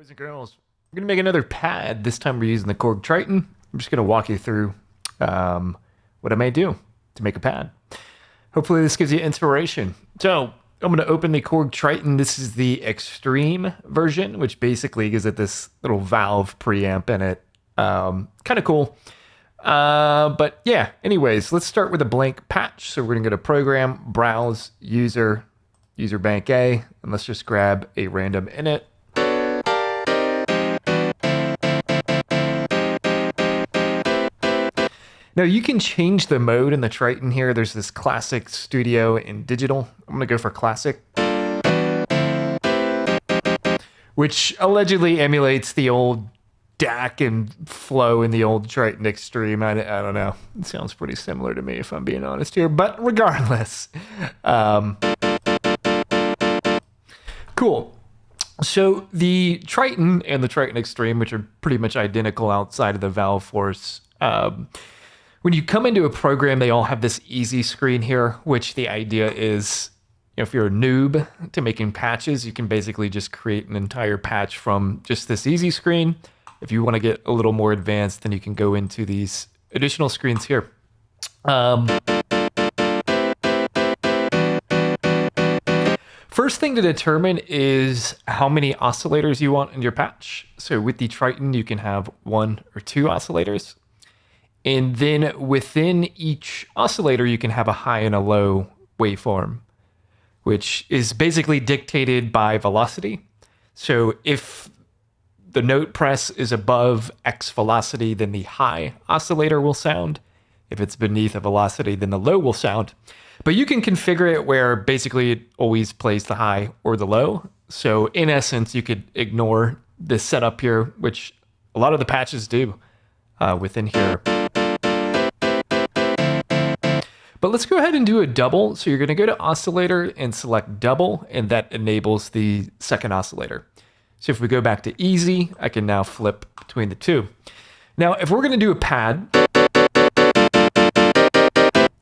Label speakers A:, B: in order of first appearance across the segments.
A: Boys and girls, we're going to make another pad. This time we're using the Korg Triton. I'm just going to walk you through what I may do to make a pad. Hopefully this gives you inspiration. So I'm going to open the Korg Triton. This is the Extreme version, which basically gives it this little valve preamp in it. Kind of cool. But yeah, anyways, let's start with a blank patch. So we're going to go to Program, Browse, User Bank A, and let's just grab a random init. Now you can change the mode in the Triton here. There's this classic, studio, and digital. I'm gonna go for classic, which allegedly emulates the old DAC and flow in the old Triton Extreme. I don't know. It sounds pretty similar to me if I'm being honest here, but regardless. Cool. So the Triton and the Triton Extreme, which are pretty much identical outside of the valve force, when you come into a program, they all have this easy screen here, which the idea is, if you're a noob to making patches, you can basically just create an entire patch from just this easy screen. If you want to get a little more advanced, then you can go into these additional screens here. First thing to determine is how many oscillators you want in your patch. So with the Triton, you can have 1 or 2 oscillators. And then within each oscillator, you can have a high and a low waveform, which is basically dictated by velocity. So if the note press is above X velocity, then the high oscillator will sound. If it's beneath a velocity, then the low will sound. But you can configure it where basically it always plays the high or the low. So in essence, you could ignore this setup here, which a lot of the patches do within here. But let's go ahead and do a double. So you're going to go to oscillator and select double, and that enables the second oscillator. So if we go back to easy, I can now flip between the two. Now, if we're going to do a pad,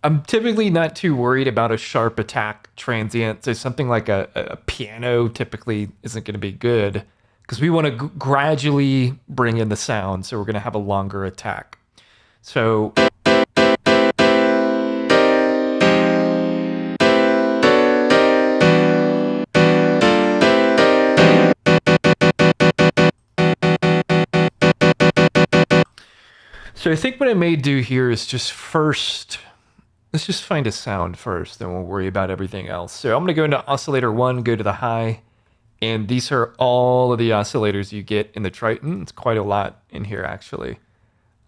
A: I'm typically not too worried about a sharp attack transient. So something like a piano typically isn't going to be good because we want to gradually bring in the sound. So we're going to have a longer attack. So I think what I may do here is just first, let's just find a sound first, then we'll worry about everything else. So I'm going to go into oscillator 1, go to the high, and these are all of the oscillators you get in the Triton. It's quite a lot in here, actually.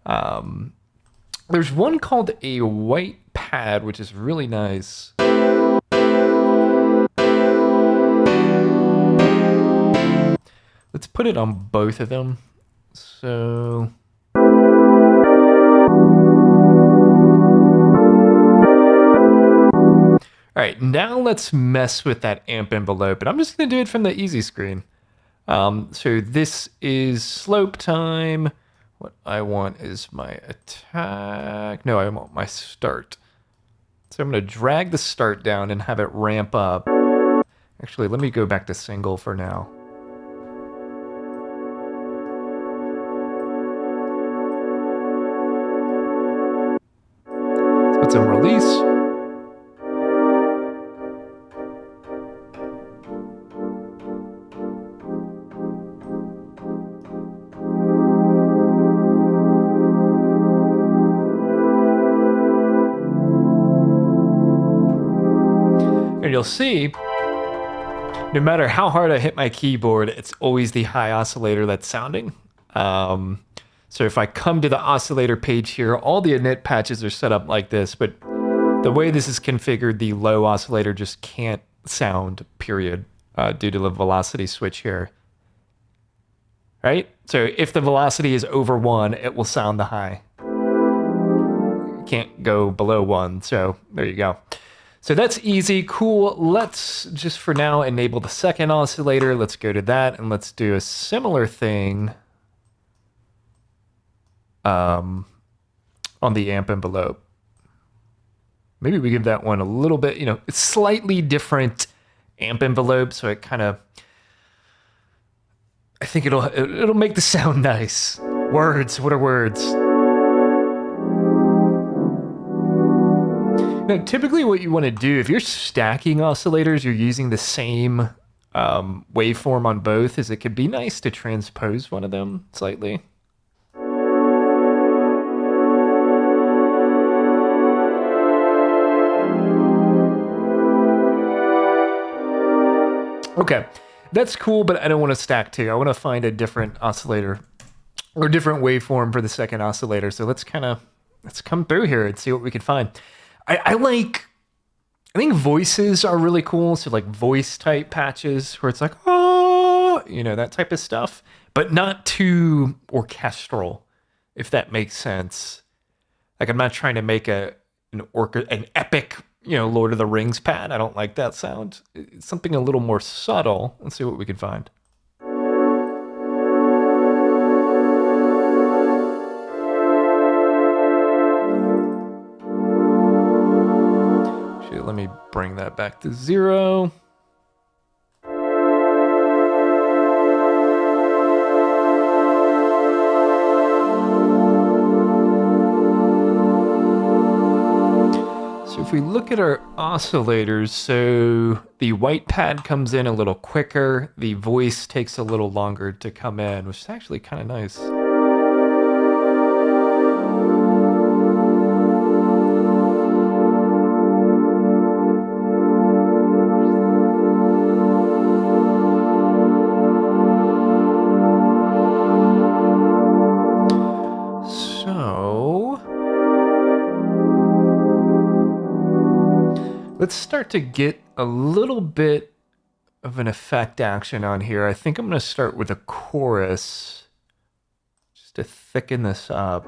A: There's one called a white pad, which is really nice. Let's put it on both of them. So all right, now let's mess with that amp envelope, and I'm just going to do it from the easy screen. So this is slope time. What I want is my attack. No, I want my start. So I'm going to drag the start down and have it ramp up. Actually, let me go back to single for now. Let's put some release. And you'll see, no matter how hard I hit my keyboard, it's always the high oscillator that's sounding. So if I come to the oscillator page here, all the init patches are set up like this, but the way this is configured, the low oscillator just can't sound, period, due to the velocity switch here. Right? So if the velocity is over 1, it will sound the high. It can't go below 1, so there you go. So that's easy, cool. Let's just for now enable the second oscillator. Let's go to that and let's do a similar thing on the amp envelope. Maybe we give that one a little bit, it's slightly different amp envelope, so it kind of I think it'll make the sound nice. Words, what are words? Now, typically what you want to do, if you're stacking oscillators, you're using the same waveform on both, is it could be nice to transpose one of them slightly. Okay, that's cool, but I don't want to stack two. I want to find a different oscillator or different waveform for the second oscillator. So let's come through here and see what we can find. I think voices are really cool. So like voice type patches where it's like, oh, you know, that type of stuff, but not too orchestral, if that makes sense. Like I'm not trying to make an epic, you know, Lord of the Rings pad. I don't like that sound. It's something a little more subtle. Let's see what we can find. Actually, let me bring that back to 0. If we look at our oscillators, so the white pad comes in a little quicker, the voice takes a little longer to come in, which is actually kind of nice. Let's start to get a little bit of an effect action on here. I think I'm going to start with a chorus just to thicken this up.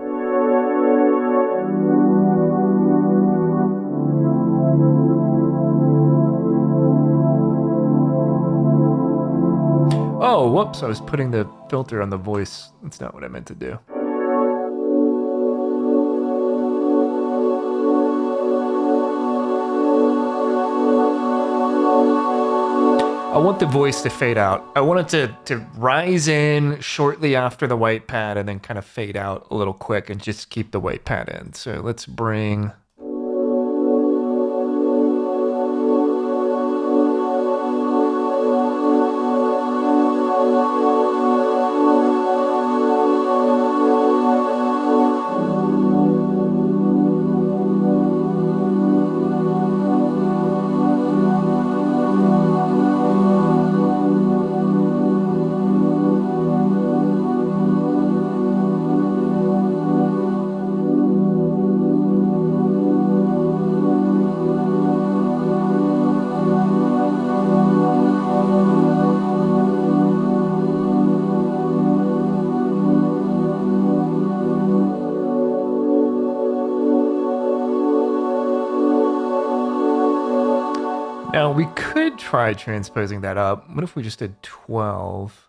A: Oh, whoops, I was putting the filter on the voice. That's not what I meant to do. I want the voice to fade out. I want it to rise in shortly after the white pad and then kind of fade out a little quick and just keep the white pad in. So let's bring... Now, we could try transposing that up. What if we just did 12?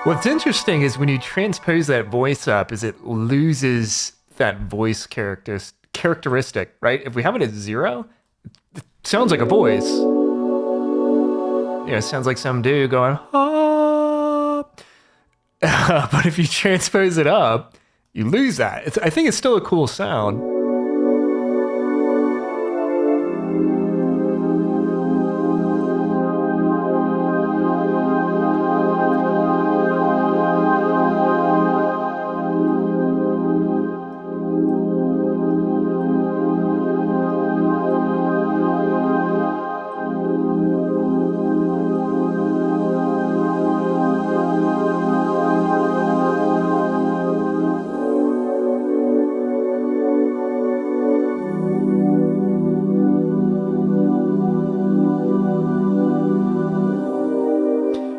A: What's interesting is when you transpose that voice up, is it loses that voice characteristic, right? If we have it at 0, it sounds like a voice. You know, it sounds like some dude going, ah. But if you transpose it up, you lose that. I think it's still a cool sound.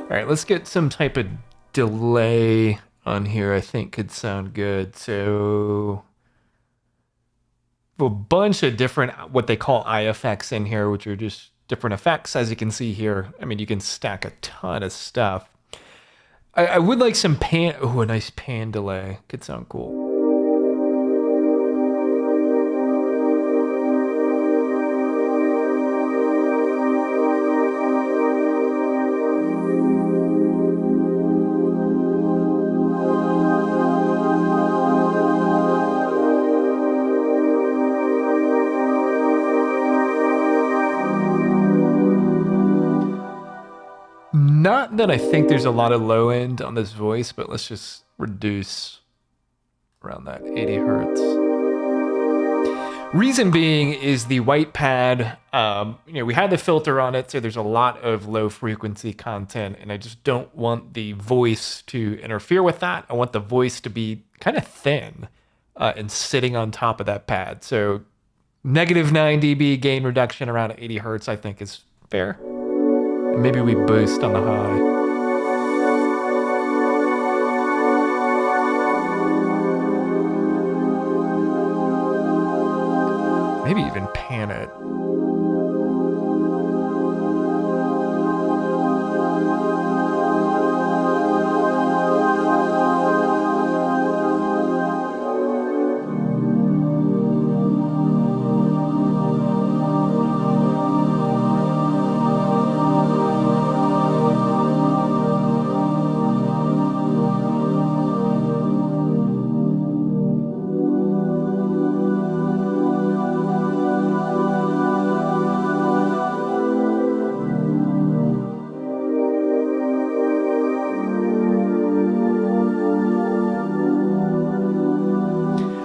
A: All right, let's get some type of delay on here. I think could sound good. So a bunch of different, what they call IFX in here, which are just different effects, as you can see here. I mean, you can stack a ton of stuff. I would like some pan, oh, a nice pan delay. Could sound cool. Not that I think there's a lot of low end on this voice, but let's just reduce around that 80 hertz. Reason being is the white pad, we had the filter on it, so there's a lot of low frequency content, and I just don't want the voice to interfere with that. I want the voice to be kind of thin and sitting on top of that pad. So negative 9 dB gain reduction around 80 hertz, I think is fair. And maybe we boost on the high. Maybe even pan it.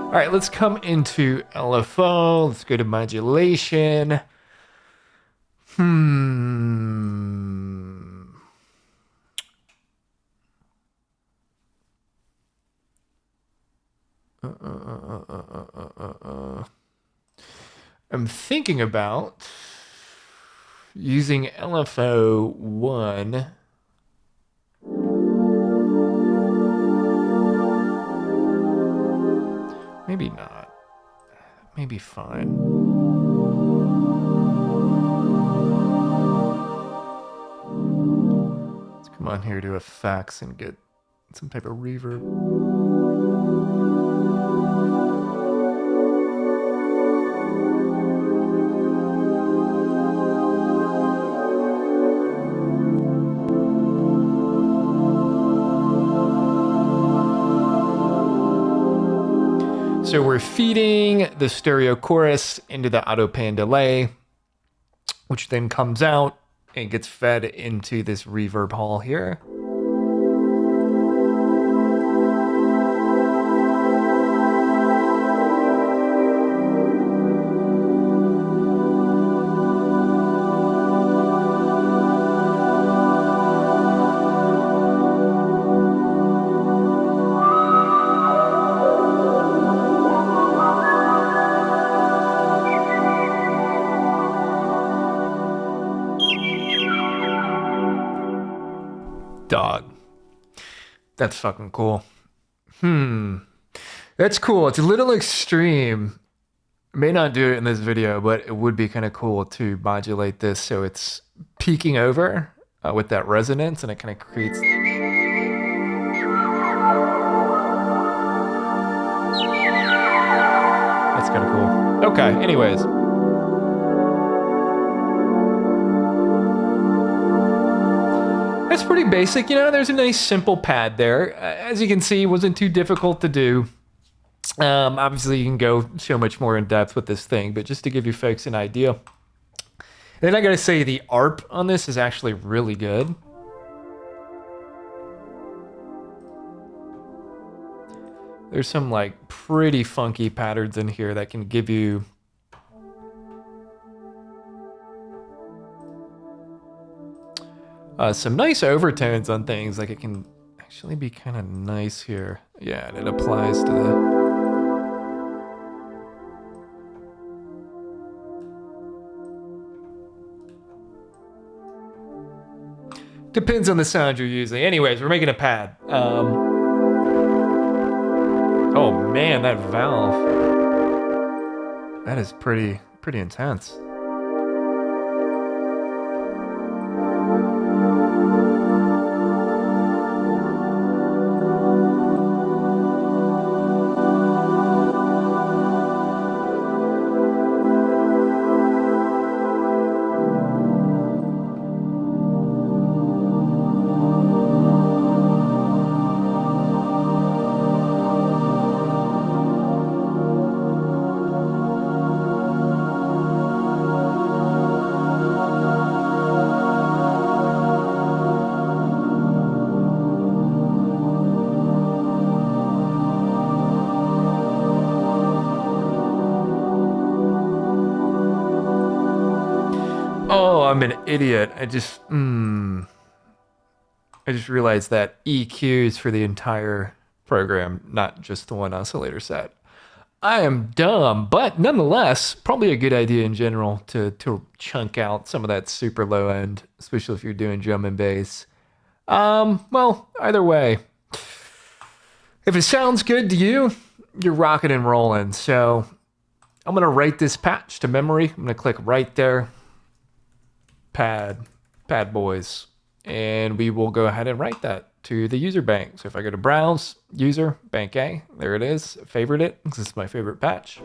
A: All right, let's come into LFO. Let's go to modulation. I'm thinking about using LFO 1. Maybe not. Maybe fine. Let's come on here to effects and get some type of reverb. So we're feeding the stereo chorus into the auto pan delay, which then comes out and gets fed into this reverb hall here. Dog. That's fucking cool. That's cool. It's a little extreme. I may not do it in this video, but it would be kind of cool to modulate this so it's peaking over with that resonance, and it kind of creates... That's kind of cool. Okay, anyways. That's pretty basic, there's a nice simple pad there. As you can see, it wasn't too difficult to do. Obviously, you can go so much more in depth with this thing, but just to give you folks an idea. Then I gotta say, the ARP on this is actually really good. There's some like pretty funky patterns in here that can give you some nice overtones on things. Like it can actually be kind of nice here. Yeah, and it applies to the... Depends on the sound you're using. Anyways, we're making a pad. Oh man, that valve. That is pretty intense. Oh, I'm an idiot. I just realized that EQ is for the entire program, not just the one oscillator set. I am dumb, but nonetheless, probably a good idea in general to chunk out some of that super low end, especially if you're doing drum and bass. Well, either way, if it sounds good to you, you're rocking and rolling. So I'm gonna write this patch to memory. I'm gonna click right there, pad boys, and we will go ahead and write that to the user bank. So if I go to browse, user, bank A, there it is, favorite it, this is my favorite patch.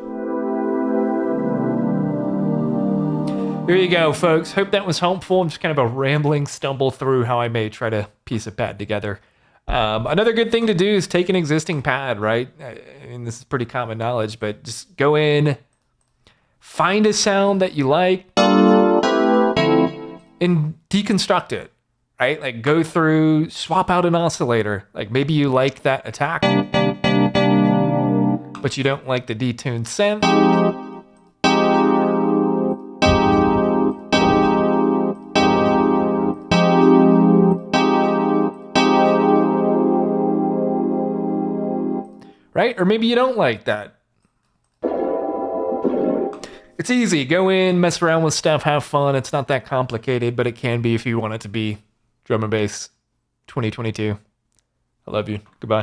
A: Here you go, folks. Hope that was helpful. I'm just kind of a rambling stumble through how I may try to piece a pad together. Another good thing to do is take an existing pad, right? I mean, this is pretty common knowledge, but just go in, find a sound that you like, and deconstruct it, right? Like go through, swap out an oscillator. Like maybe you like that attack, but you don't like the detuned synth. Right? Or maybe you don't like that. It's easy. Go in, mess around with stuff, have fun. It's not that complicated, but it can be if you want it to be. Drum and bass 2022. I love you. Goodbye.